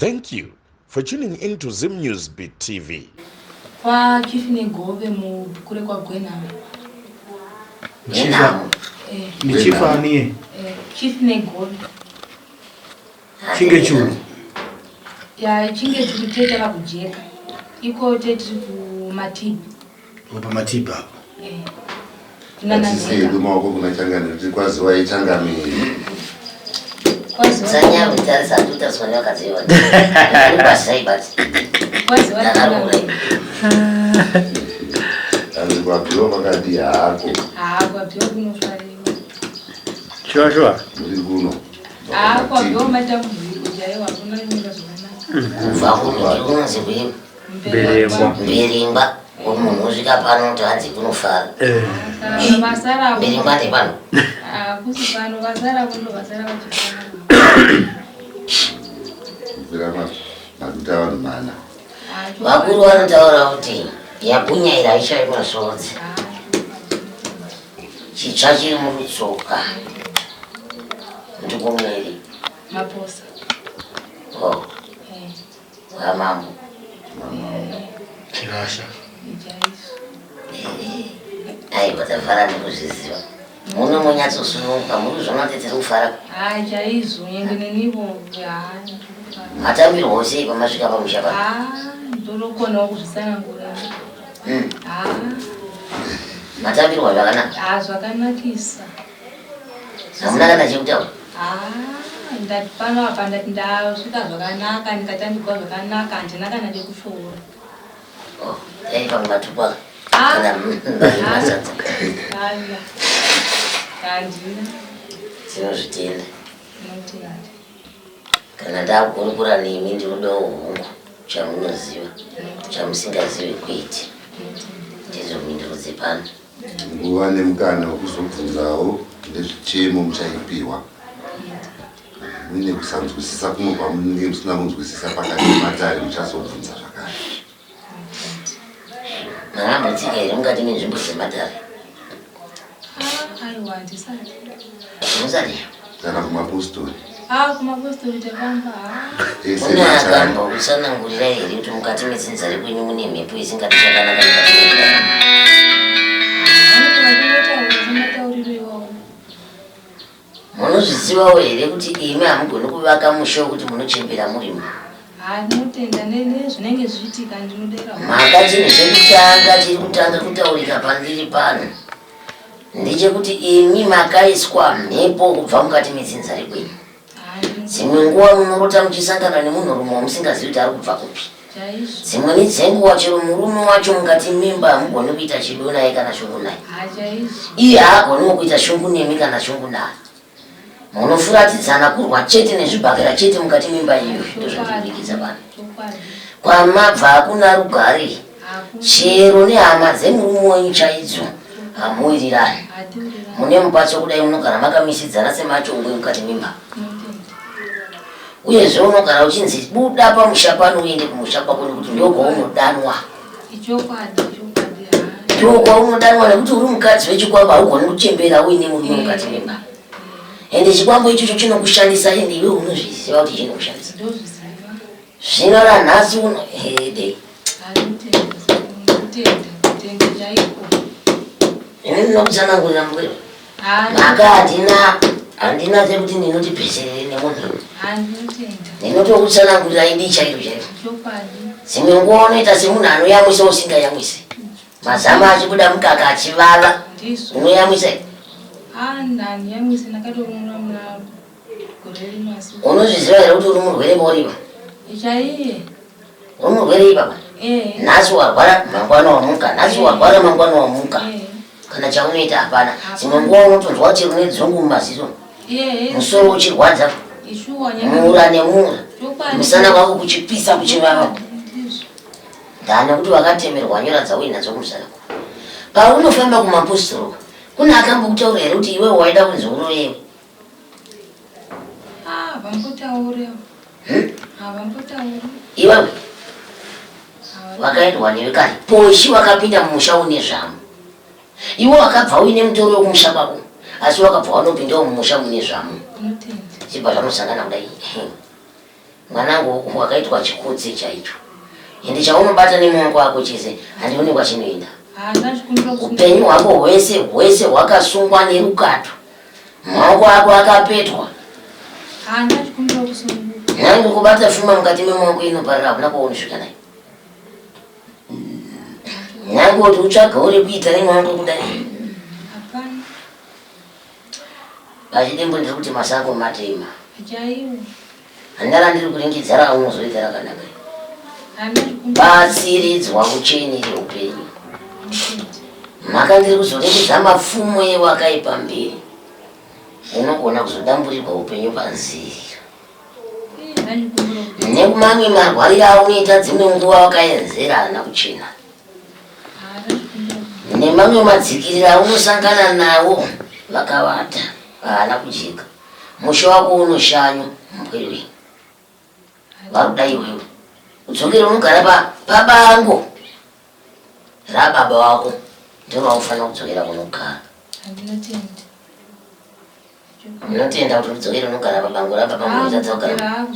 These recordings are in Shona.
Thank you for tuning in to Zim News Beat TV. Kwa chifine gove mu kule kwa Gwenam. Ni chifa ni chifine gove. Chinge chulu. Ya chinge chulu tete la kujeka. Iko tete ku Matiba. Opa Matiba. Sisi ndio kuna changamoto kwazi waichangamia. Kwazi sanya mtasa tutasonyoka kazi yote. Kwa sai basi. Kwazi watu. Alikuwa kioma kati ya hapo. Kwa pio kuno fari. Shwa. Mliguno. Kwa pio matamu kujayo hakuna nini kazona. Vakuno kunzi bim. Berimba. Muzika pano tanzi kunofara. Masara. Berimba te pano. Kusi pano basara kuno basara kuchikana. Vilama nakutawa mana. Wakuru wanataura kuti yapunya iraisha imasodzi. Chichachi murutsoka. Ndikumeri. Maposa. Oh. Mambo. Kirasha. Ai batafara ndikuziziwa. Muno munyatso sunuka muri zvona tetiri kufara. Chaizo nyengene nivo ya. Matambiro hose pamasvika pamushaba. Ndorokona kuzvisanangura. Matambiro zvakanaka. Zvakanakisa. Hamuna kana chekutaura. Ndati pano apa ndati ndasvika zvakanaka ndikatambirwa zvakanaka handina kana chekushora. Oh, dai pamwe matupa. Kana masanza. Handina. Tinozvitenda. Kana ndakurukura nemi ndinodawo hungu chamunoziva chamusingazivi kuiti ndizvo mindurudze pano. Nguva nemukana wekuzobvunzawo ndezvichemo muchaipiwa. Muine kusanzwisisa kumwe kwamunenge musina kunzwisisa pakati pematare muchazobvunza zvakare. Makambotsika here mukati menzvimbo dzematare? Aiwa handisati. Musati? Kana kumapostori. Kumapostori tepamba. Kune akambo kutsanangurira here kuti mukati metsinzari kwenyu mune mhepo isingati chakanaka mukati mwendaramo? Munozvizivawo here kuti imi hamugoni kuvaka musha wekuti munochembera murimo? Ndinotenda zvinenge zviitika ndinodera. Mhaka chinhu chekutanga chiri kutanga kutaurika pandiri pano ndechekuti imi makaiswa mhepo kubva mukati metsinzari kwenyu. Dzimwe nguva munorota muchisangana nemunhurume wamusingazivi kuti ari kubva kupi. Dzimweni dzenguva chero murume wacho mukati mimba hamugoni kuita chido naye kana shungu naye. Iye haagoniwo kuita shungu nemi kana shungu naye. Munofuratidzana kurwa chete nezvibhakera chete mukati mimba iyo. Ndozvatirikidza pano. Kwamabva hakuna rugare. Chero nehama dzemurume wenyu chaidzo hamuwirirani. Mune mupatso kudai munogara makamisidzana semachongwe mukati mimba. Uyezve unogara uchinzi buda pamusha pano uende kumusha kwako nekuti ndokwaunodanwa. Ndokwaunodanwa nekuti uri mukadzi wechikwamba haugoni kuchembera uine murume mukati mimba. Ende chikwambo ichocho chinokushandisa ende iwe unozviziva kuti chinokushandisa. Zvino ranhasi hede. Ini ndinokutsanangurira mbuyo. Mhaka handina sekuti ndinoti peserere nemunhu. Ndinotokutsanangurira idi chairo chairo. Dzimwe nguva unoita semunhu anoyamwisa usingayamwisi. Mazama achibuda mukaka achivava. Unoyamwisa here? Unozviziva here kuti uri murwere mauriva? Uri murwere ipapa? Nhasi warwara mangwana wamuka, nhasi warwara mangwana wamuka. Kana chaunoita hapana. Dzimwe nguva unotonzwa chero nedzungu mumaziso. Musoro uchirwadza. Mura nemura. Musana wako kuchipisa kuchivava. Ndana kuti wakatemerwa nyoradza uinadzo kumusana. Paunofamba kumapostoro kuna akambokutaura here kuti iwe waida kunzi uroyewe? Iwewe wakaendwa newe kare poshi wakapinda mumusha une zvamu. Iwe wakabva uine mutoro wekumusha kwako asi wakabva wanopindawo mumusha mune zvamu. Chibva zvanosangana kudai. mwanangu wakaitwa chikutsi chaicho. Ende chaunobata nemuoko wako chese handioni kwachinoenda. Upenyu hwako hwese hwakasungwa nerukato. Maoko ako akapetwa. Nangu kubata fuma mukati memaoko inoparira hakuna kwaunosvika nayo. Nangu kuti utsvaga uri kuita nemaoko kudai. Pachidembo ndiri kuti masango matema. Handala ndiri kuringidza raunozoita rakanaka. Batsiridzwa kuchenere upenyu. Maka ndiri kuzoringidza mapfumo ewakaipa mberi. Unogona kuzodamburirwa upenyu panzira. Nekumamwe marwariro aunoita dzimwe nguva wakaenzerana kuchena. Nemamwe madzikiriro aunosangana nawo vakavata haana kujika. Mushe wako unoshanya mbwewe. Wakuda iwewe. Udzokere unogara pabango rababa wako ndiro waufanira kudzokera kunogara. Unotenda kuti udzokere unogara pabango rababa unotadza kugara.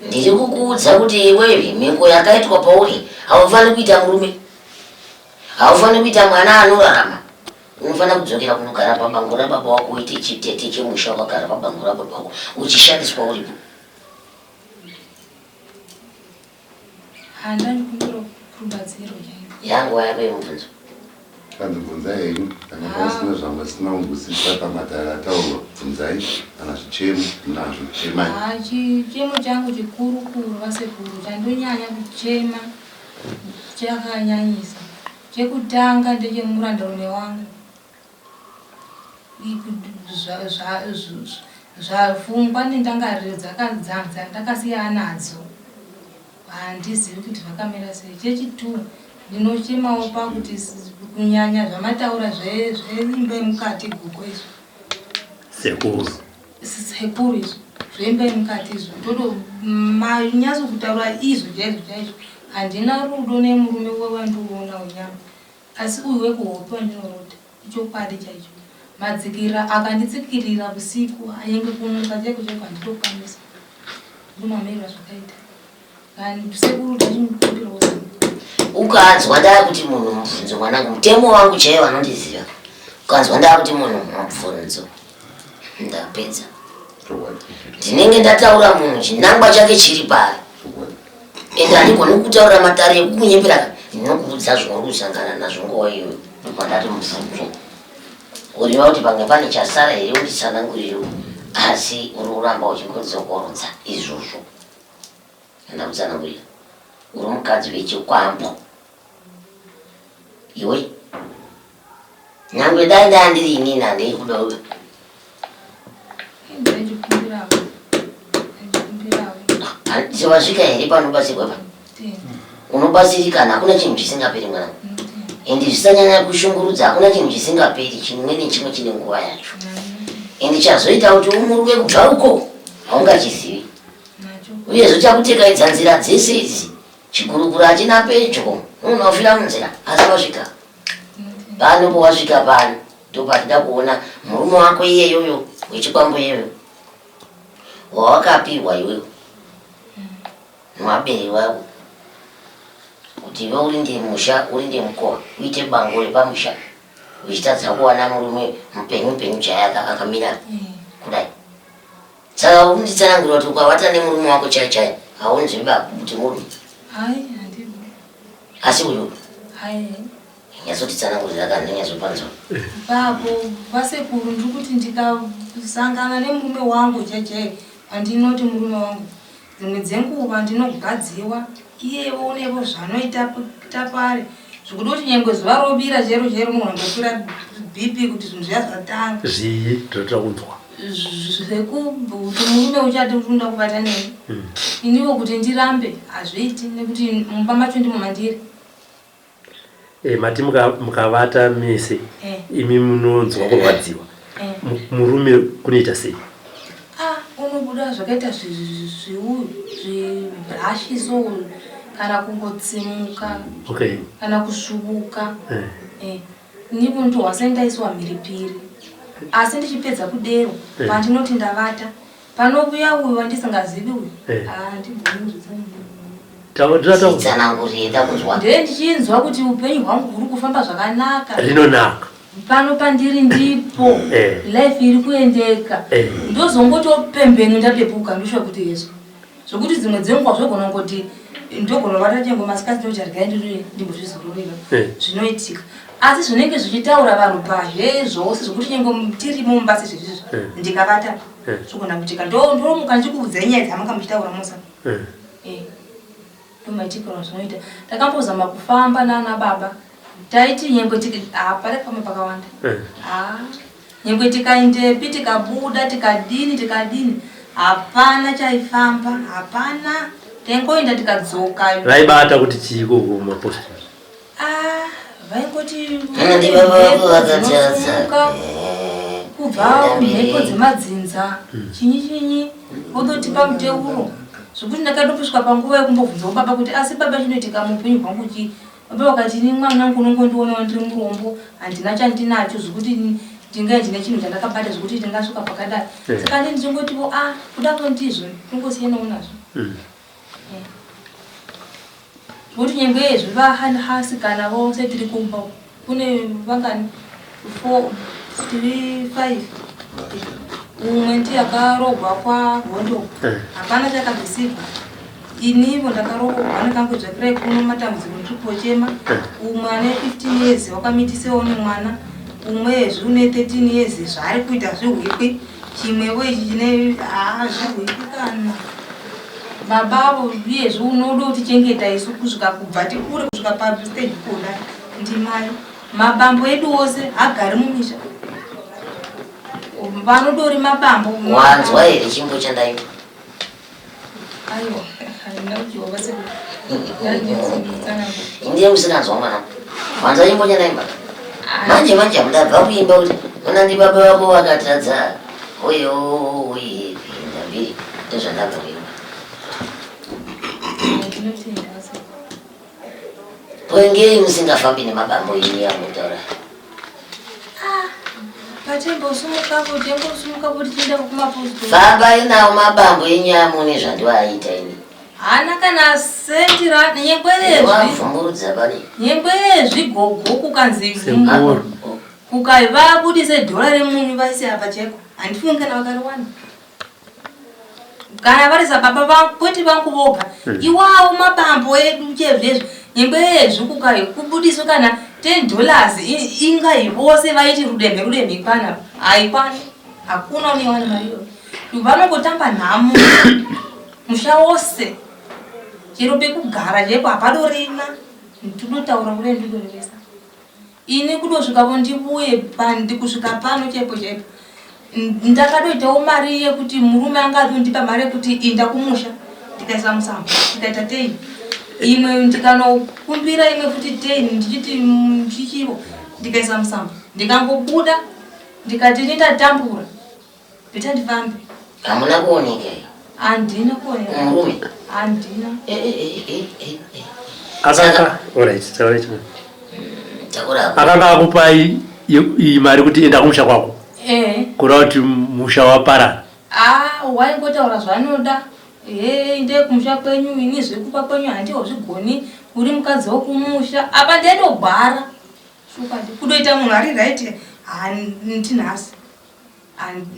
Ndiri kukuudza kuti iwewe mhiko yakaitwa pauri haufaniri kuita murume. Haufaniri kuita mwana anorarama. Unofanira kudzokera kunogara pabango rababa wako uite chitete chemusha wakagara pabango rababa wako uchishandiswa uripo. Yangu yako yemubvunzo. Kandibvunzai kana pasina zvamwe sina kungusisa pamatara ataurwa bvunzai kana zvichemo nazvo chemai. Chichemo changu chikuru vasekuru chandonyanya kuchema chakanyanyisa. Chekutanga ndechemurandarume wangu. Zvapfungwa nendangariro dzakadzadza ndakasiyana nadzo. Handizivi kuti vakamira sei. Chechitu ndinochemawo pakuti kunyanya zvamataura zveimba yemukati guko izvo. Sekuru izvo. Zveimba yemukati izvo. Ndoto manyazo kutaura izvo chaizvo. Handina rudo nemurume wandiona unyama. Asi uyu wekuhope wandinoda. Ichokwadi chaicho. Madzikira akanditsikirira usiku ainge kumuka cheko handitokwanisa. Ndimamira zvakaita. Ukanzwa ndaa kuti munhu mubvunzo mwanangu mutemo wangu chaiwo vanondiziva. Ukanzwa ndaa kuti munhu mubvunzo ndapedza. Ndinenge ndataura munhu chinangwa chake chiri pari. Ende handigoni kutaura matare ekukunyepera ndinokuudza zvauri nazvo nguva iyoyo. Ndati mubvunzo. Uriva kuti pamwe pane chasara here unditsanangurirewo asi uri kuramba uchingodzokorodza izvozvo. Ndakutsanangurira. Uri mukadzi wechikwambo. Iwe nyangwe dai ndandiri inini handei kuda uve. Sewasvika here panobatsirwa pa? Unobatsirikana hakuna chinhu chisingaperi mwanangu. Ende zvisanyanya kushungurudza hakuna chinhu chisingaperi chimwe nechimwe chine nguva yacho. Ende chazoita kuti umurume kubva uko haungachizivi. Uyezve chakutekaidza nzira dzese idzi. Chiguruguru hachina pedyo. Unofira munzira asi wasvika. Pano powasvika pano ndopatida kuona murume wako iyeyoyo wechikwambo iyeyo wawakapiwa iwewe newabere wako kuti iwe urinde musha urinde mukova uite bango repamusha uchitadza kuwana murume mupenyu chaya akamira kudai. Saka unditsanangurira kuti ukavata nemurume wako chaichai haunzwi kuti murume. Asi uyu nyazotitsanangurira kana nyazopanzwa. Babo vasekuru ndiri kuti ndikasangana nemurume wangu chaichai handinoti murume wangu. Dzimwe dzenguva ndinogadziwa iyewo unevo zvanoita pari zvekuti kuti nyangwe zuva robira chero munhu andokwira BP kuti zvinhu zvazvatanga. Zvii ndinoda kunzwa. Zvekuti murume uchati unoda kubata neni. Iniwo kuti ndirambe hazviiti nekuti mumba macho ndimo mandiri. Mati mukavata mese imi munonzwa kurwadziwa. Murume kunoita sei? Unobuda zvakaita zvibhashiso kana kungotsimuka kana kusvubuka. Ndipo ndo wasendaiswa mhiripiri. asi ndichipedza kudero pandinoti ndavata panokuya uyu wandisingazivi uyu ndiye ndichinzwa kuti upenyu hwangu huri kufamba zvakanaka rinonaka pano pandiri ndipo life iri kuendeka ndozongotopembeni ndapepuka ndosva kuti yesu zvokuti dzimwe dzenguva zvogona ngoti ndogona vata chengo masikati ndojargai ndimbozvizororera zvinoitika asi zvinenge zvichitaura vanhu pazvezvose zvokuti nyengo tirimo mumbasi zvezvizvo ndikavata zvogona kuitika ndoromuka ndichikuudzai nyaya dzamanga muchitaura musa ndomaitikira zvinoita takambozama kufamba nana baba taiti nyengwe pale pamwe pakawanda nyengwe tikaendepi tikabuda tikadini hapana chaifamba hapana tengoenda tikadzoka vaibata kuti chiko kumaposti vaingoti kubva mhepo dzemadzinza chinyi vototipa muteuro zvokuti ndakatopiswa panguva yekumbobvunzawo baba kuti asi baba chinoitika muupenyu hwangu chi baba wakati ini mwanangu unongondiona ndiri murombo handina chandinacho zvokuti ndingai ndine chinhu chandakabata zvokuti ndingasvika pakadai saka ndi ndingotivo kudako ndizvo tongosiyanawo nazvo zvokuti nyengwe yezvi vahasikana vose tiri kumba kune vangani 4-5 umwe ndiyakarogwa kwahondo hapana chakabvisirwa inivo ndakarogwa nekangodzvakirai kuno matambudziko ndiripochema umwe ane 15 years wakamitisewo nemwana umwezvi une 13 years zvari kuita zvihwikwi chimwewo ichi chine zvihwikwi kana babavo uyezvi unoda kutichengeta isu kusvika kubva tikure kusvika pastage kuda ndimai mabambo edu ose hagari mumisha vanodori mabambo wanzwa here chimbo chandaimba aiwa ndaujiwa basi ndiye musinganzwa mwana wanzwa chimbo chandaimba manje mudabva kuimba kuti unandi baba vako vakatadza uye ndambiri ndozvandabva kuimba poingei musingafambi nemabambo ini yamutaura famba inawo mabambo enyamo nezvandiwaita ini hana kana sendira nyengwerezvivamvumburudza pari nyengwerezvigogo kukanzi kukavabudise dhora remunyu vaise apa cheko handifungi kana vakariwana kana varisa baba vangu kwete vangu voga iwawo mabambo edu chezvezvo nyengwerezvi kubudiswa kana $10 ingai vose vaiti rudemhe pana haikwani hakuna unewana mariyo vanongotamba nhamo musha wose chero pekugara chepo hapadorina tinotaura kure ndidorevesa ini kudosvikavo ndivuye kusvika pano chepo ndakadoitawo mari yekuti murume anga atondipa mari yekuti inda kumusha ndikaisa musambo ndikaita 10 imwe ndikanokumbira imwe futi 10 ndichiti mchichivo ndikaisa musambo ndikangobuda ndikati nindatambura beta ndifambe hamuna kuoneka handina kuoneka murume handina akanga akupai mari kuti enda kumusha kwako kura kuti musha waparara waingotaura zvanoda ndekumusha kwenyu ini zvekupa kwenyu handiwo zvigoni uri mukadzi wokumusha apa ndendogwara kudoita munhu ari right ndinhasi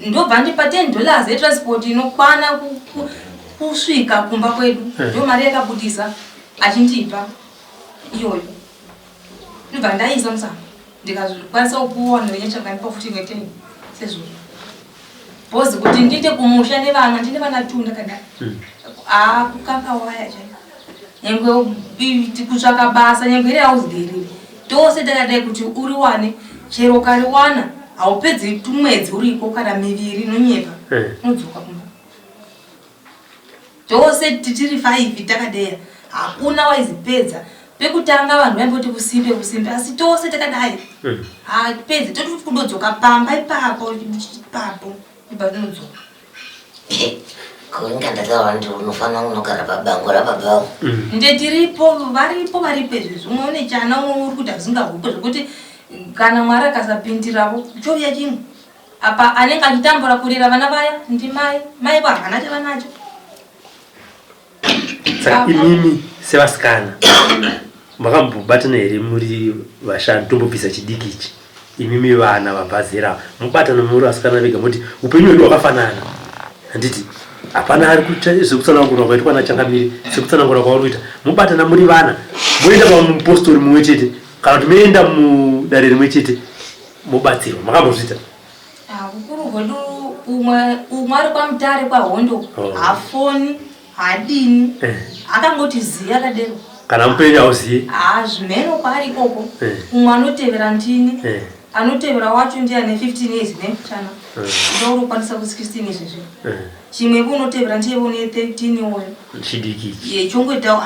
ndobva ndipa $10 etransport inokwana kusvika kumba kwedu ndo mari yakabudisa achindipa iyoyo ndobva ndaisa musana ndikazvikwanisa kupuwa nenyachakanipa futi imwe 10 sezvozvo bhozi kuti ndite kumusha nevana ndine vana 2 ndakadai kukakawaya chai nyengwe kutsvaka basa nyengwe rehausderiri tose takadai kuti uri wane chero kariwana haupedzi mwedzi uriko kana miviri nonyepa nodzoka kumba tose tiri 5 takadeya hakuna waizipedza pekutanga vanhu vaimboti kusimbe asi tose takadai pedzi toti kundodzoka pamba ipapo ipatinodzoka koingandataura ndi unofanira kunogara pabango rapabvawo ndetiripo varipo izvezvo umwe une chana umwe uri kuti hazingahupe zvokuti kana mwari akasapindiravo choya chimwe apa anenge achitambura kurera vana vaya ndi mai vahana chavanacho. Saka imimi sevasikana makambobatana here muri vashanu tombobvisa chidiki ichi imimi vana vabva zera mubatana muri vasikana vega muti upenyu hwedu hwakafanana handiti hapana ari kuita zvekutsanangura kwaitwa naChangamire sekutsanangura kwauri kuita mubatana muri vana moenda pamupostori mumwe chete kana kuti moenda mudare rimwe chete mobatsirwa makambozvita. Ukuru hwedu umwe ari kwamutare kwahondo hafoni hadini akangoti ziya akadero kana mupenyu hauziye zvimeno kwaari ikoko umwe anotevera ndini anotevera wacho ndiye ane 15 years nekuchana ndauri kukwanisa ku16 izvezvo chimwepo unotevera ndiye une 13 oyo chidiki chongoita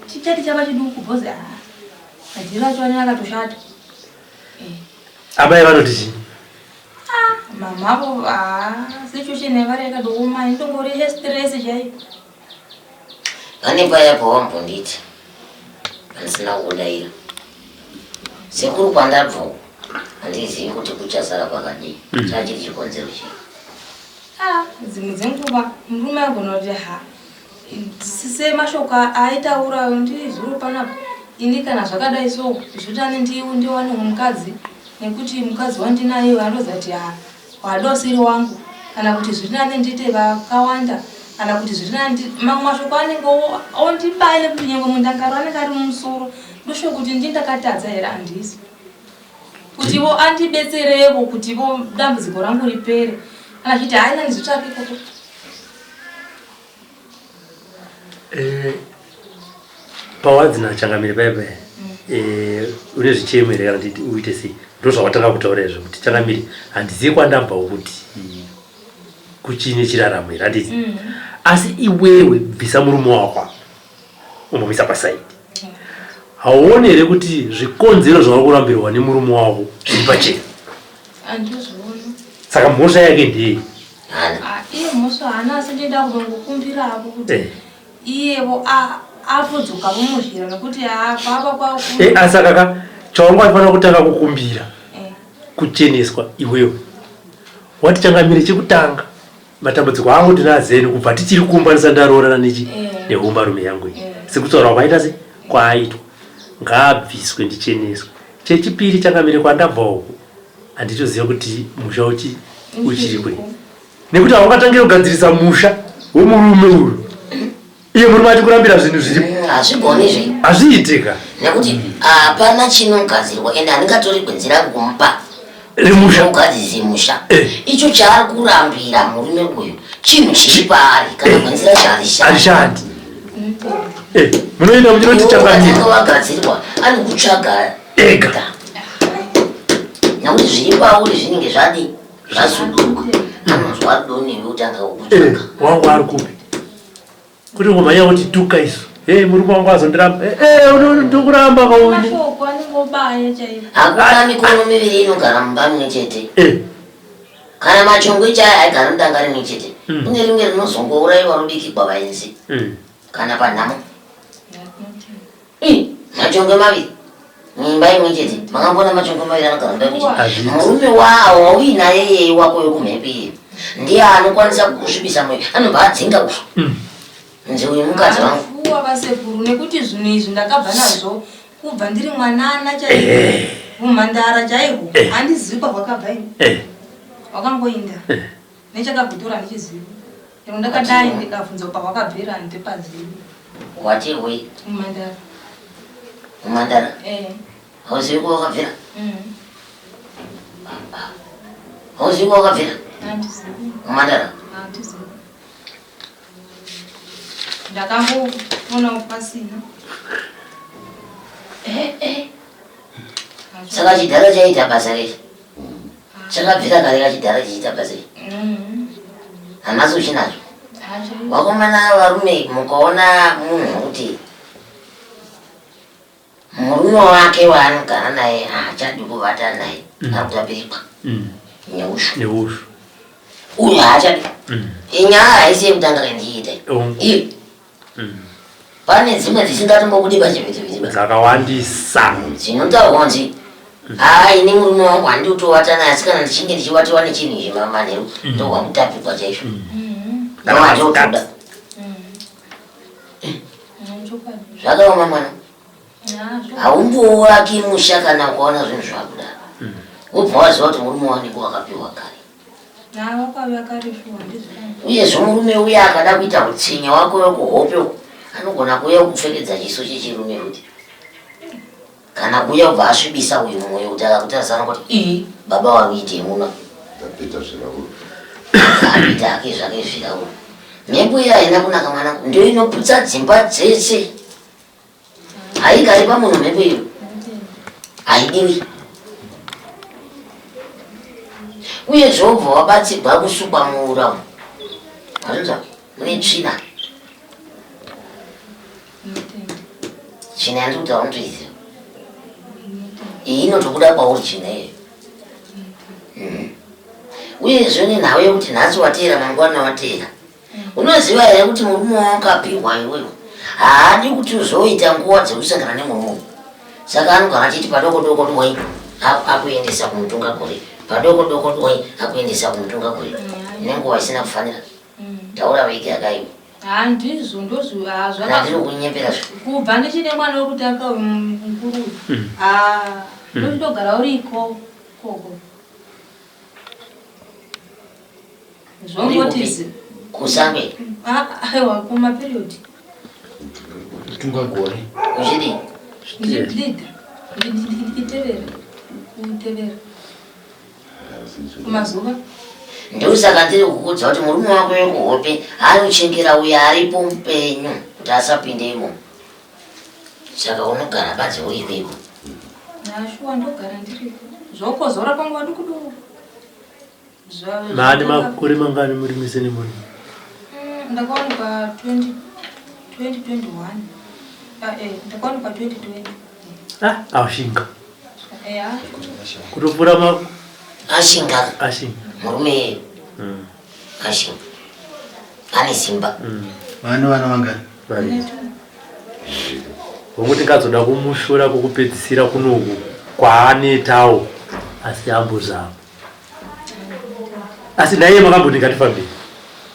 chichati chava chiduku bhozi adhiri acho ane akatoshata abai vanoti chii mamavo situation yavari yakadooma indongori yestress chaipo. Pane paya pawambonditi pandisina kudaira sekuru kwandabva handizivi kuti kuchasara kwakadii chachiri chikonzero chii. Dzimwe dzenguva murume agona kuti semashoko aitaura ndizviro panapa ini kana zvakadai so zvitane ndiwane mukadzi nekuti mukadzi wandinayo anoza kuti wadosiri wangu kana kuti zvitane ndite vakawanda kana kuti zvirinandi mamwe mashoko anenge ondibaile kuti nyange mundangaro anenge ari mumusoro ndosho kuti ndindakatadza here handisi kuti vo andibetserevo kuti vo dambudziko rangu ripere kana chiti haina ndizvitsvake koko. pawadzi naChangamire paipai une zvichemo here kana kuti uite sei ndo zvawatanga kutaura izvo kuti Changamire handizivi kwandabvawo kuti kuchine chiraramo here handiti asi iwewe bvisa murume wako unomisa pasaidi hauoni here kuti zvikonzero zvauri kurambirwa nemurume wako zviri pachena. Andizviona. Saka mhosva yake ndiyei? Iye mhosva haana asi ndoda kungokumbira apo kuti iyevo apodzoka vomuzvira nekuti baba kwavo. Asi kaka chawangu aifanira kutanga kukumbira kucheneswa iwewe wati Changamire chekutanga matambudziko angu ndinazeni kubva tichiri kuumbanisa ndaroorana nehumba rume yangu iyi sekutaura kwaita se kwaaitwa ngaabviswe ndicheneswe. Chechipiri Changamire kwandabva uku handitoziva kuti musha uchirikwe nekuti hawakatangira kugadzirisa musha womurume uyu iye muri mati kurambira zvinhu zviri hazvigoni hazviitika nekuti hapana chinogadzirwa ende handingatori gwenzira kumupa remusha ugadzirisa musha icho chaari kurambira murume uyu chinhu chiri paari kana gwenzira charishandi munoenda muchinoti Changamire wagadzirwa ari kutsvaga ega nekuti zviri pauri zvinenge zvadi zvasuduka anonzwa doniwe kuti angakutsvaga wangu ari kupi kuti ngomhanya kuti tuka isu murume wangu azondiramba ndokuramba kauni hakuna mikono miviri inogara mumba mimwe chete kana machongwe chaya aigara mudanga rimwe chete kune rimwe rinozongouraiwa rubiki kwavaenzi kana panhamo machongwe maviri mimba imwe chete makambona machongwe maviri anogara mumba imwe chete murume wawi naye yeye wako yokumhepi ndiye anokwanisa kusvibisa mwoyo anobva adzinga kufa nze uyu mukadzi wangu vasekuru nekuti zvinhu izvi ndakabva nazvo kubva ndiri mwanana mumhandara chaihwo handizivi kwavakabva ini wakangoinda nechakabhutora ndichiziva ero ndakadai ndikabvunza pavakabvira handipazivi. watirwei mumhandara mumhandara hauzivi kwavakabvira hauzivi kwavakabvira mumhandara ndakamboona pasina saka chidhara chaita basa rechi chakabvira kare kachidhara chiita basa rechi hamasi uchinazvo wakomana varume mukaona munhu kuti murume wake waanogara naye haachadi kuvata naye ari kutapirikwa neushu uyu haachadi inyaya haisi yekutanga kandiita iyo pane dzimwe dzisingatombobude pachivhitivhiti dzakawandisa dzinotaurwa nzi ini murume wangu handiutowatana asi kana ndichinge ndichiwatiwa nechinhu ichi mamanheru ndohwakutapikwa chaizvo nowatotoda zvakaoma mwana haumboaki musha kana ukaona zvinhu zvakudaro wobva waziva kuti murume wanenge wakapiwa kare uyezvo murume uya akada kuita kutsinya wako wekuhope anogona kuuya kupfekedza chiso chechirume kuti kana kuuya kubva asvibisa uyu mumwe kuti akakutasana kuti baba wakuitei muno apita ake zvake zvirauro mhepo iya haina kunaka mwanangu ndio inoputsa dzimba dzese haigari pamunhu mhepo iyo haidiwi uye zvobva wabatsirwa kusukwa muura azvinzwa mune tsvina tsvina yandikuti aunotoiziva iyi inotobuda kwauri tsvina iyo uyezvo nenhau yekuti nhasi wateera mangwana wateera unoziva here kuti murume wakapihwa iwewe haadi kuti uzoita nguva dzekusangana nemurume saka anogara achiti padoko doko dwai akuendesa kumutunga kure padoko doko dwai akuendesa kumutunga kure nenguva isina kufanira taura veke akaiwe handizvo ndozvandiri kunyepera kubva ndichine mwana wekuti akamukuru ndochitogara uriko koko zvongotizi kusambe aiwa kumaperiodi kutunga gore uchidi ndichitevera kumazuva ndosaka ndiri kukudza kuti murume wako wekuhope ari kuchengera uyo aripo mupenyu kuti asapinde imo saka unogara badzi uikweko nashuwa ndogara ndiriko zvokozora kwangu vadukuduku mani makore mangani muri mise nemurume ndakawanikwa 2021 ndakawanikwa 2020 ashinga kutopfura ashinga murume ashinga ane simba vana vangani vonguti ngazoda kumushora kwokupedzisira kunoku kwaanetawo asi ambozavo asi naiye makamboti ngatifambei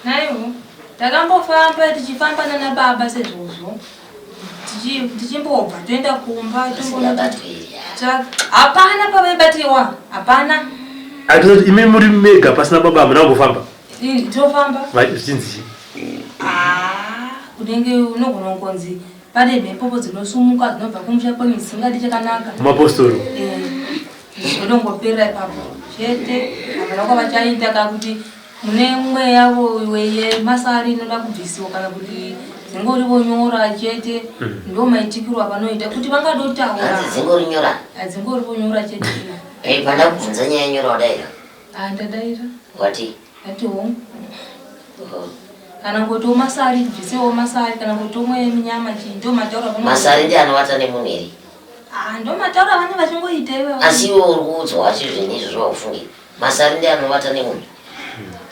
naivo takambofamba tichifamba nana baba sezvozvo tichimbobva toenda kumba hapana pavaibatiwa hapana atoti imi muri mega pasina baba hamuna kungofamba tofamba zvinzi unenge unogona kungonzi pane mhepopo dzinosumuka dzinobva kumusha kwenyu dzisingadi chakanaka mumapostoro zvinongopera ipapo chete havana kwavachaita kakuti mune mweya wemasari inoda kubvisiwa kana kuti dzingori vonyora chete ndo maitikiro avanoita kuti vangadotaura dzingori vonyora chete panda kubvunza nyaya nyora wadaira ndadaira wati atiwo kana kuti omasari bvisewo masari kana kuti omwe minyama chii ndo mataura masari ndi anovata nemunhu eri ndo mataura vane vachingoita iwe asi iwe uri kuudzwa wacho zvinhu izvo zvaufungira masari ndi anovata nemunhu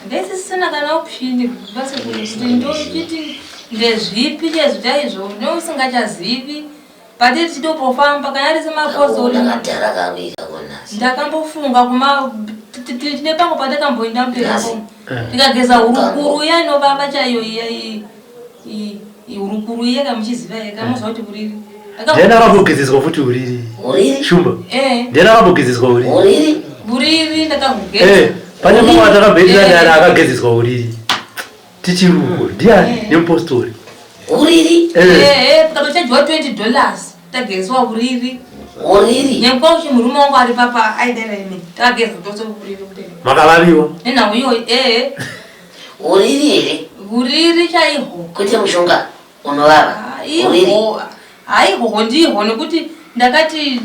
ndesisina kana opshini basi kuti ndochiti ndezvipi chezvita izvo nousingachazivi pati tichitopofamba kana ari semapozoli ndakambofunga tine pango patakamboenda mberipo tikageza urukuru iya inovava chaiyo iya urukuru iya kamuchiziva yeka muzva kuti uriri ndena akambogezeswa futi uriri shumba ndena akambogezeswa uriri ndakagugeza pane mumwe watakambendira ndani akagezeswa uriri tichiruko ndiani nemupostori uriri tikatochajwa $20 tagezwa uriri nyangwa murume wangu ari papa aidera ime takageza tose uriri makalaviwa nenhau iyoyi uriri here uriri chaihwo kuti mushonga unovava haihwo ndihwo nekuti ndakati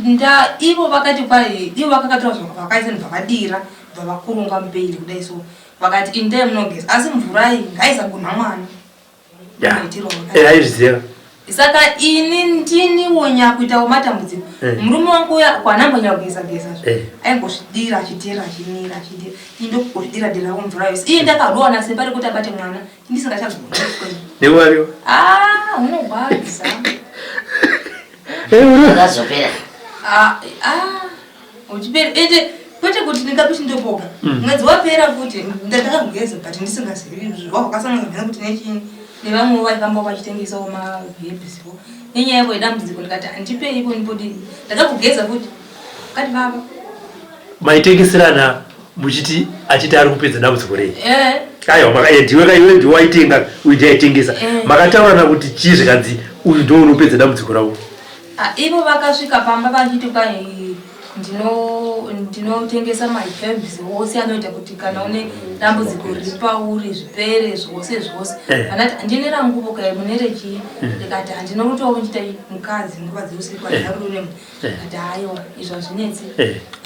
ivo vakati kwai ivo vakakatora zvakaita zvavadira vavakurunga mupeili kudai so vakati indai munogeza asi mvura iyi ngaisagunha mwana aizviziva saka ini ndini wonya kuitawo matambudziko murume wangu uya kwanambonya kugeza aingozvidira achiteera achinira achidira indokuzvidira dirawo mvura yose iye ndakarowana simba rekuti abate mwana ndisingachagona newariwo unorwadza akazopera uchipera ende kwete kuti ndingapishi ndopoka mwedzi wapera kuti ndakageza but ndisingazivi zvakasangana kuti nechini nevamwe vaifamba vachitengesawo mabhebhisiwo nenyaya yavo yedambudziko ndikati handipei ipo ndipodii ndakakugeza kuti kati baba maitengeserana muchiti achiti ari kupedza dambudziko rei aiwa makaediweka iwe ndiwaitenga uyu ndiaitengesa makataurana kuti chii zvikanzi uyu ndo unopedza dambudziko ravo ivo vakasvika pamba vachiti kwai ndinotengesa maherbs wose anoita kuti kana une dambudziko riri pauri zvipere zvose zvose vanati handine ranguvo kai munere chii ndikati handinotowo ndiita mukadzi nguva dzeusiku adaruremu kati aiwa izvo hazvinetsi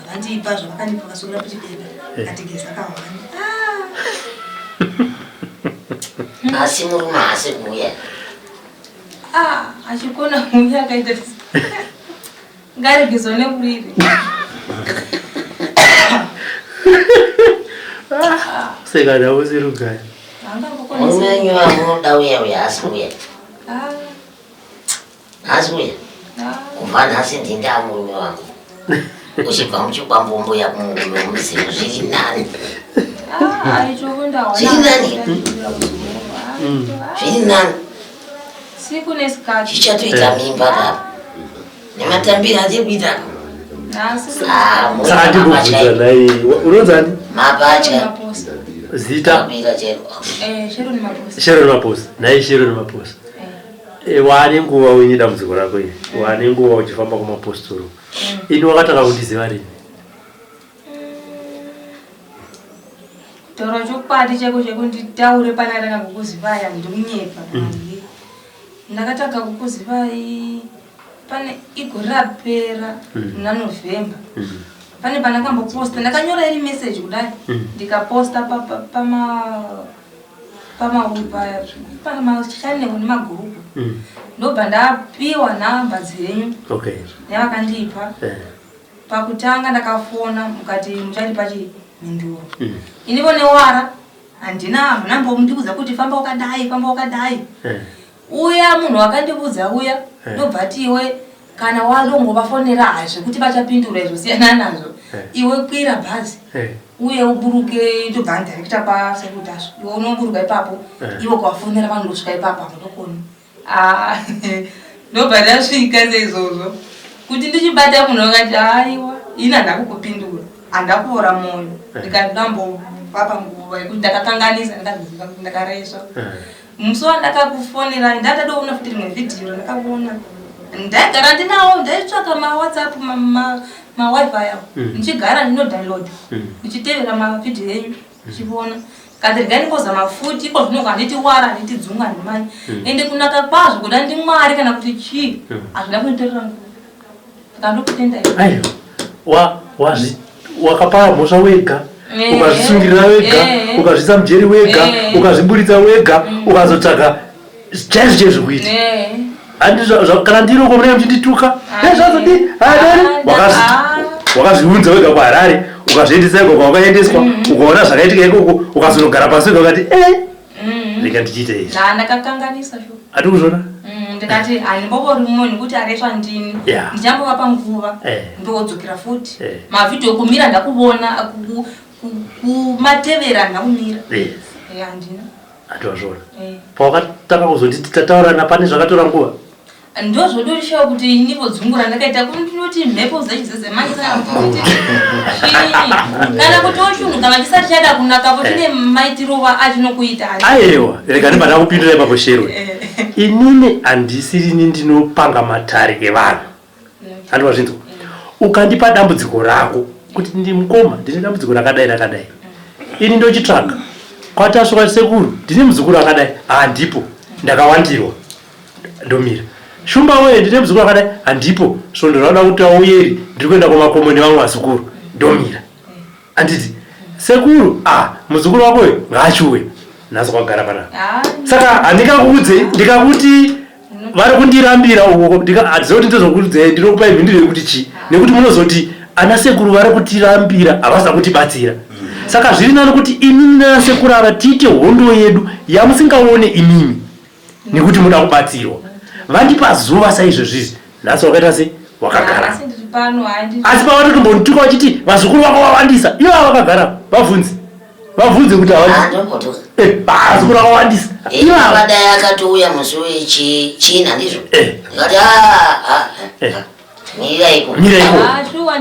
vandipa zvavakandipa vakasukira kuchibhedha katigeza kawanda asi murume haasi kuuya achikona kuuya akaita ngarigizo nekuriri seka ndavo sirugaya mumenyu vamunoda uya uya haasi kuuya haasi kuuya kubva nhasi ndinda murume wangu uchibva muchikwambomboya kumurume muzivo zviri nani zviri nani siku nesikati chichatoita mimba kapa nematambiro atekuita saka ndikubvunza nai unonzani mapacha zita Sharon Maposa nai Sharon Maposa wane nguva uine dambudziko rako iri wane nguva uchifamba kumapostoro ini wakataka kundiziva rini toro chokwadi chako chekunditaure pana ndakangokuzivaya ndikunyepa ndakataka kukuzivai pane igore rapera muna November pane pandakamboposta ndakanyora iri message kudai ndikaposta pamachanel nemagurupu ndobva ndapiwa nhamba dzenyu nevakandipa pakutanga ndakafona mukati mucharipa chimhinduro inivo newara handina munambomundibudza kuti famba wakadai uya munhu wakandibudza uya ndobva tiwe kana walongovafonera hazvo kuti vachapindura izvosiyana nazvo iwe kwira bhazi uye uburuke ndobva ndirekta pasekutasvo iwe unoburuka ipapo iwe kuvafonera vanhu ndosvika ipapo hamudokoni ndobva ndasvika seizvozvo kuti ndichibata munhu wakati aiwa ini handakukupindura handakuvora mwoyo ndikandambovapa nguva yekuti ndakakanganisa ndakaziva kuti ndakareswa musi wandakakufonera ndatadoona futi rimwe vhidhiyo ndakaona ndaigara ndinawo ndaitsvaka mawhatsapp mawifi yavo ndichigara ndinodownload ndichitevera mavhidhiyo enyu ndichiona kati regai ndingozama futi iko zvino handiti wara handiti dzunga handimani ende kunaka kwazvo kuda ndimwari kana kuti chii hazvina kunditorera nguva ndikandokutenda wakapara mhosva wega ukazvisungirira wega ukazvisa mujeri wega ukazviburitsa wega ukazotsvaka chaizvo chezvekuita kana ndiroko munenge muchindituka nezvazodi wakazviunza wega kuharare ukazviendesa iko kwawakaendeswa ukaona zvakaitika ikoko ukazonogara pasi wega ukati rega ndichiita izvi ndakakanganisa sho hati kuzvona ndikati handimbovori munhu kuti areswa ndini ndichambovapa nguva ndowodzokera futi mavhidhiyo kumira ndakuvona kumatevera ndakumira handina hatiwazvona pawakatanga kuzonditi tataurana pane zvakatora nguva ndozvodorishawo kuti nivodzungura ndakaita kundinoti mhepo zechizezemanyisaakuti kana kuti ochunhu kana chisati chada kunakapo tine maitirova achinokuita aiwa rega ndibada kupindura ipapo Shero inini handisirini ndinopanga matare evanhu handiwazvinzwa ukandipa dambudziko rako kuti ndimukoma ndine dambudziko rakadai ini ndochitsvaga kwatasvika sekuru ndine muzukuru akadai handipo ndakawandirwa ndomira shumba weye ndine muzukuru akadai handipo so ndinoda kuti auyeri ndiri kuenda kwamakomo nevamwe vazukuru ndomira handiti sekuru muzukuru wakoyo ngaachiwe nhasi kwagara panapa saka handingakuudze ndikakuti vari kundirambira uko hadzoti ndozokuudzai ndinokupai mhinduro yekuti chii nekuti munozoti ana sekuru vari kutirambira havasa kutibatsira saka zviri nani kuti imimi nana sekuru ava tiite hondo yedu yamusingaone imimi nekuti muda kubatsirwa vandipa zuva saizvozvizvi nhasi wakaita sei wakagara pano asi pavati kumbonituka vachiti vazukuru vako vawandisa ivo vakagara vabvunze kuti vazukuru vakawandisa vadai akatouya musi wechina ndizvo ikati miraiko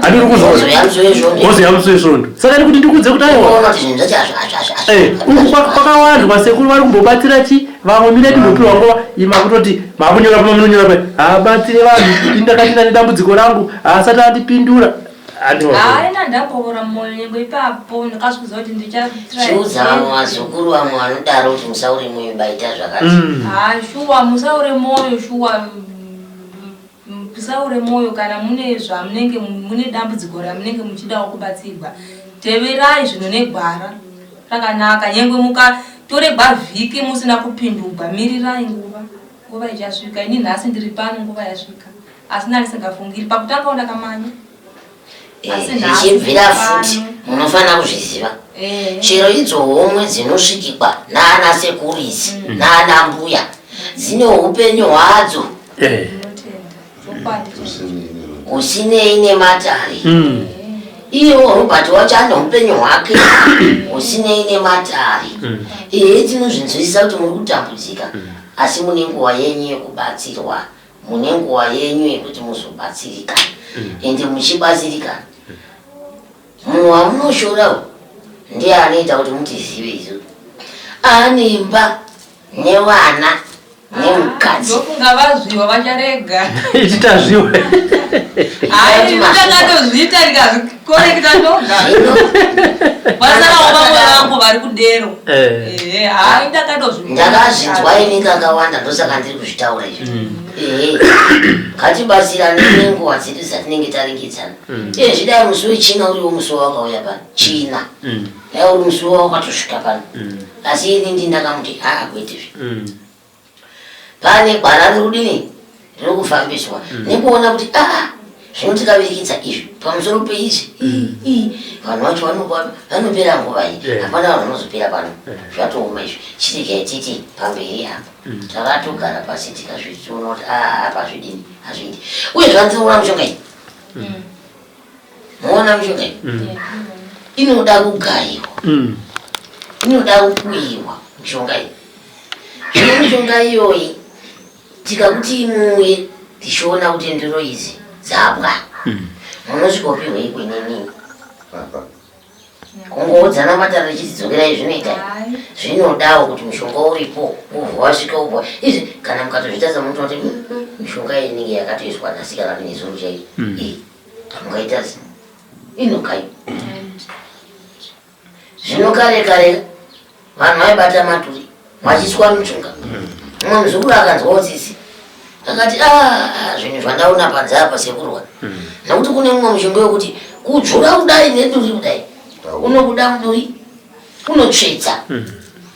andiri kuzozoya musi wesvondo saka ndi kuti ndikudze kuti aiwapakawanda vasekuru vari kumbobatsira chi vamwe mireti ndopiwa ngova ima kutoti makunyora pamanonyora pai abatsire vanhu indakatina nedambudziko rangu asati andipindura aina ndambovora moyo nyengo ipapo ndakasvikuza kuti chiudza vamwe vazukuru vamwe vanodaro kuti musaure moyo baita zvakati shuwa musaure moyo shuwa musaure moyo kana mune zvamunenge mune dambudziko ramunenge muchidawo kubatsirwa teverai zvino negwara rakanaka nyengwe mukatorerwa vhiki musina kupindurwa miririrai nguva ichasvika ini nhasi ndiri pano nguva yasvika asi ndarisingafungiri pakutanga ndakamanya zvichibvira futi munofanira kuzviziva chero idzo homwe dzinosvikikwa naana sekurisi naana mbuya dzine upenyu hwadzo usinei nematare iwo robert wacho ane upenyu hwake usinei nematare tinozvinzwisisa kuti muri kutambudzika asi mune nguva yenyu yekubatsirwa mune nguva yenyu yekuti muzobatsirika ende muchibatsirika munhu wamunoshorawo ndiye anoita kuti mutizive izo anemba nevana nemukadzi ndofunga vazviwa vacharega ichitazviwa takatozviita tikazvikorekita ndoga vasarawo vamwe vangu vari kudero ndakazvinzwa ini kakawanda ndosaka ndiri kuzvitaura izvo ngatibatsirane nenguva dzedu dzatinenge taringidzana zvidai musi wechina uriwo musi wakauya pano china dai uri musi wakatosvika pano asi ini ndindakamuti kwetezvi pane gwara riri kudini riri kufambiswa nekuona kuti zvinotikavirikidza izvi pamusoro peizvi vanhu vacho vanopera nguva iyi hapana vanhu vanozopera pano zvatooma izvi chitikai titi pamberi apa takatogara pasi tikazviona kuti apa zvidini hazvidi uye zvandiona mishonga iyi muona mishonga iyi inoda kugayiwa inoda kukuyiwa mishonga iyi zvino mishonga iyoyi tikakuti imwe tichiona kuti ndiro idzi dzapwa munosvikopiwa ikwenenini kungodzana matare chidzidzokerai zvinoita zvinodawo kuti mushonga uripo ubva wasvika ubva izvi kana mukatozvitadza munotoona kuti mishonga iyi inenge yakatoiswa nasikana nezuru chai mungaita inokai zvino kare kare vanhu vaibata maturi vachiswa mishonga mumwe muzukuru akanzwawo tsitsi akati zvinhu zvandaona padzapa sekurwa nekuti kune mumwe mushonga wekuti kudzvura kudai neduri kudai unobuda muduri unotsvedza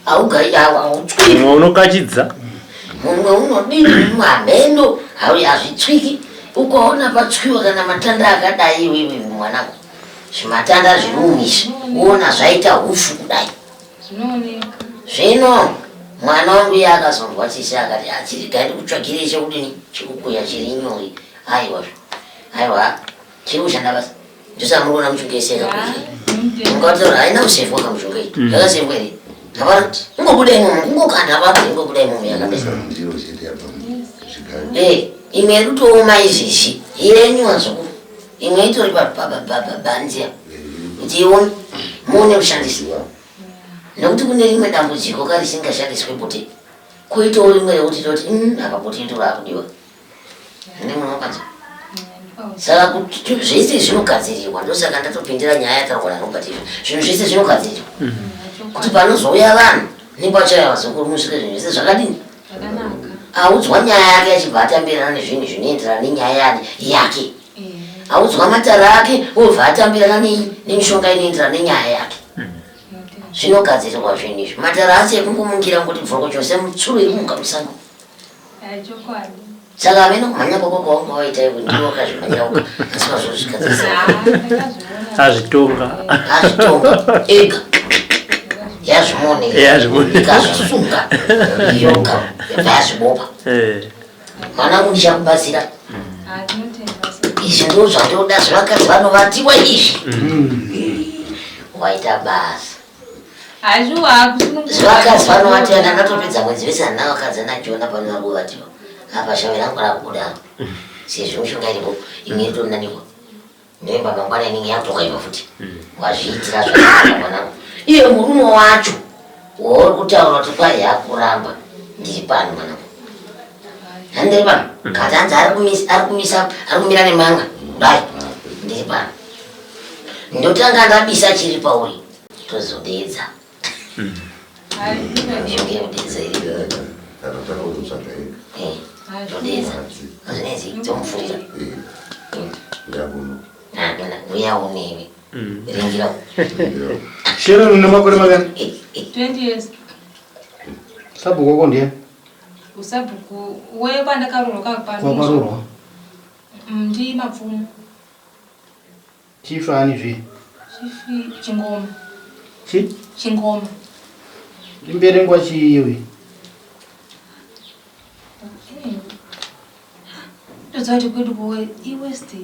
hautswiki unokachidza mumwe unodini mumwe hameno hazvitswiki ukaona patswiwa kana matanda akadai iwewe mwanangu zvimatanda zviri umizvi uona zvaita hufu kudai zvino mwana wangu iye akazonzwa tsitsi akati achiri gaidi kutsvagire chekudini chekukuya chiri nyori aiwa chiri kushanda basa ndosaka muriona mushonga iseka mungataura haina kusevwa kamushonga iyi yakasevwa here hapana ingobuda imomo kungokanda pake ingobuda imomo yakapesa imwe iri kutooma izvizvi yenyu wazukuru imwe itori pabanzia kuti ione muone kushandisa nekuti kune rimwe dambudziko karisingashandiswe bute kuitawo rimwe rekuti toti apa bute ito rakudiwa ndimunokanza saka kuti zvese zvinogadzirirwa ndosaka ndatopindira nyaya yataurwa narobatizvo zvinhu zvese zvinogadzirirwa kuti panozouya vanhu nepachaya vazukuru musvike zvinhu zvese zvakadini audzwa nyaya yake achibva atambirana nezvinhu zvinoenderana nenyaya yake audzwa matara ake obva atambirana nemishonga inoenderana nenyaya yake zvinogadzirirwa zvinhu izvi matara asi ekungomungira ngoti bvoko chose mutsuro irimunga musango saka havena kumhanya kwako kwaunga waita iwe ndiwo kazvimhanyauka asi mazvozvikadzisa azvitonga ega yazvimoneka zvasunga yoga yabva yazvibopa mwanangu ndichakubatsira izvi ndo zvandoda zvavakadzi vanovatiwa izvi waita basa zvavakadzi vanovatiwa ndakatopedza mwedzi wese handina vakadzi anachiona pano vari kuvatiwa apa shame rangu rakudaro sezvo mishonga iripo imwe iritonaniwa ndoimba mangwana inenge yakutokaipa futi wazviitira zvakanaka mwanangu iye murume wacho wauri kutaura kuti kwai yakuramba ndiri pano mwanangu handiri pano kati hanzi ari kumira nemanga kudai ndiri pano ndotanga ndabisa chiri pauri tozodedza ngekudedza iri todedza azvinezi tomufurira uyaonewe ringira Shero nune makore magana 20 years. Sabhuku ko ndiye Usabhuku wewe kwanda karoroka kwa paroro ndi mapfumo chifani zvi chifi chingoma chi chingoma limbere ngwa chiwi tozati kwedu kuwe iwest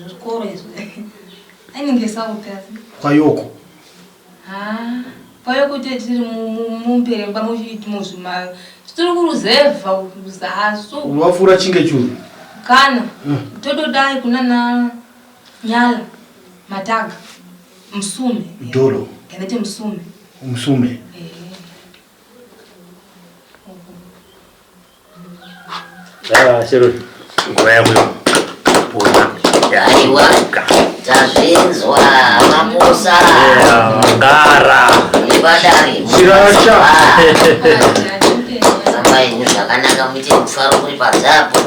zvikoro ainenge sautazi kwa yoko payoko tiri mumperemba muchiti muzvima tiri kuruzevha zasu wafura chinge churu kana tododai kuna na nyala mataga msume dolo kanati msume umsume Shero ngoma yako aiwa tazvinzwa maposa ngara ibadari Sirasha. sambai zvakanaka muite mufaro kuri padzapo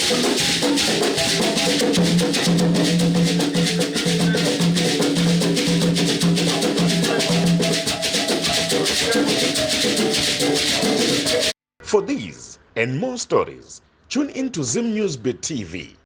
For these and more stories, tune in to Zim News Bit TV